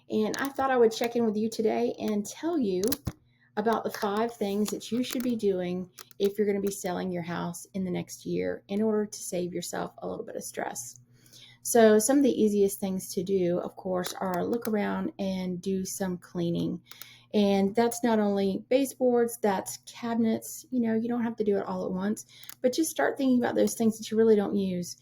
and I thought I would check in with you today and tell you about the 5 things that you should be doing if you're going to be selling your house in the next year in order to save yourself a little bit of stress. So some of the easiest things to do, of course, are look around and do some cleaning. And that's not only baseboards, that's cabinets. You don't have to do it all at once, but just start thinking about those things that you really don't use.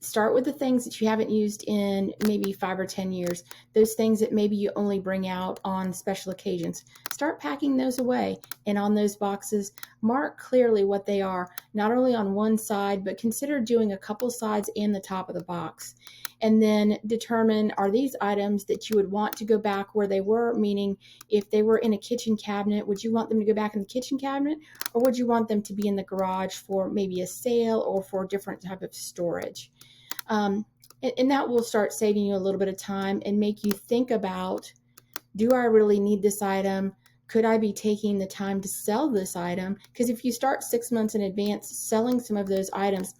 Start with the things that you haven't used in maybe 5 or 10 years, those things that maybe you only bring out on special occasions. Start packing those away, and on those boxes, mark clearly what they are, not only on one side, but consider doing a couple sides and the top of the box. And then determine, are these items that you would want to go back where they were? Meaning, if they were in a kitchen cabinet, would you want them to go back in the kitchen cabinet, or would you want them to be in the garage for maybe a sale or for a different type of storage? And that will start saving you a little bit of time and make you think about, do I really need this item? Could I be taking the time to sell this item? Because if you start 6 months in advance selling some of those items,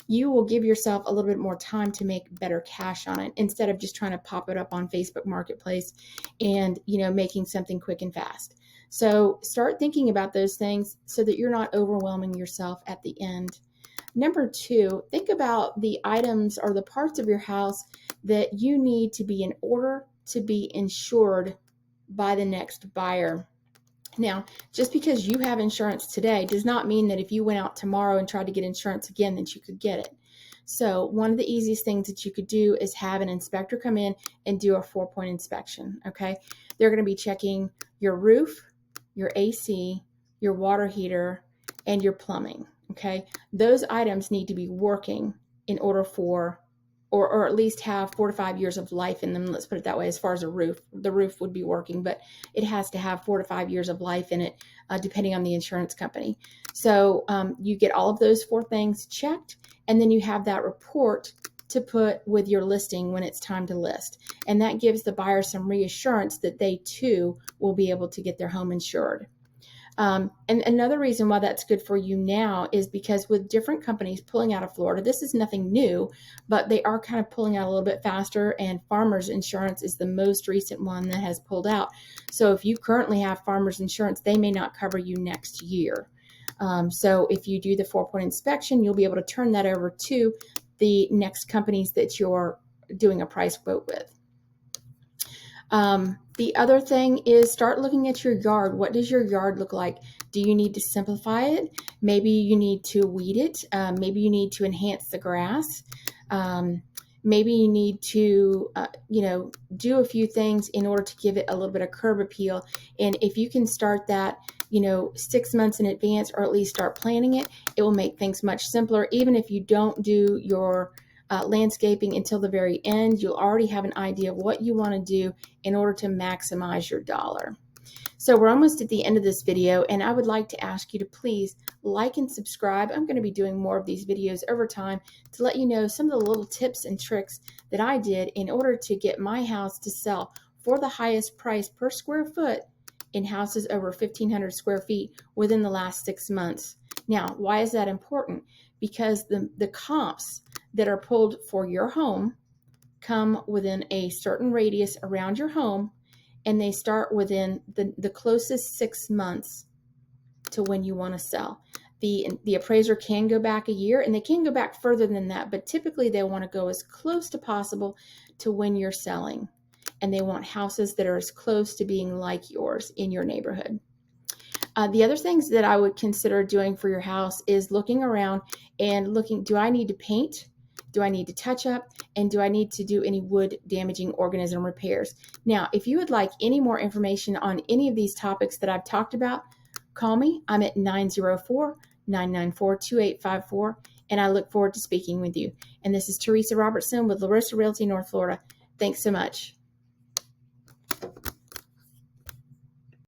you will give yourself a little bit more time to make better cash on it instead of just trying to pop it up on Facebook Marketplace and, making something quick and fast. So start thinking about those things so that you're not overwhelming yourself at the end. Number 2, think about the items or the parts of your house that you need to be in order to be insured by the next buyer. Now, just because you have insurance today does not mean that if you went out tomorrow and tried to get insurance again, that you could get it. So one of the easiest things that you could do is have an inspector come in and do a 4-point inspection, okay? They're going to be checking your roof, your AC, your water heater, and your plumbing, okay? Those items need to be working in order for, or at least have 4 to 5 years of life in them. Let's put it that way. As far as the roof would be working, but it has to have 4 to 5 years of life in it, depending on the insurance company. So you get all of those 4 things checked, and then you have that report to put with your listing when it's time to list. And that gives the buyer some reassurance that they too will be able to get their home insured. And another reason why that's good for you now is because with different companies pulling out of Florida, this is nothing new, but they are kind of pulling out a little bit faster, and Farmers Insurance is the most recent one that has pulled out. So if you currently have Farmers Insurance, they may not cover you next year. So if you do the 4-point inspection, you'll be able to turn that over to the next companies that you're doing a price quote with. The other thing is start looking at your yard. What does your yard look like? Do you need to simplify it? Maybe you need to weed it. Maybe you need to enhance the grass. Maybe you need to, do a few things in order to give it a little bit of curb appeal. And if you can start that, 6 months in advance, or at least start planning it, it will make things much simpler. Even if you don't do your landscaping until the very end, you'll already have an idea of what you want to do in order to maximize your dollar. So we're almost at the end of this video, and I would like to ask you to please like and subscribe. I'm going to be doing more of these videos over time to let you know some of the little tips and tricks that I did in order to get my house to sell for the highest price per square foot in houses over 1,500 square feet within the last 6 months. Now, why is that important? Because the comps that are pulled for your home come within a certain radius around your home, and they start within the closest 6 months to when you want to sell. The appraiser can go back a year, and they can go back further than that, but typically they want to go as close to possible to when you're selling, and they want houses that are as close to being like yours in your neighborhood. The other things that I would consider doing for your house is looking around and looking, do I need to paint? Do I need to touch up? And do I need to do any wood damaging organism repairs? Now, if you would like any more information on any of these topics that I've talked about, call me. I'm at 904-994-2854, and I look forward to speaking with you. And this is Theresa Robertson with Rosa Realty, North Florida. Thanks so much.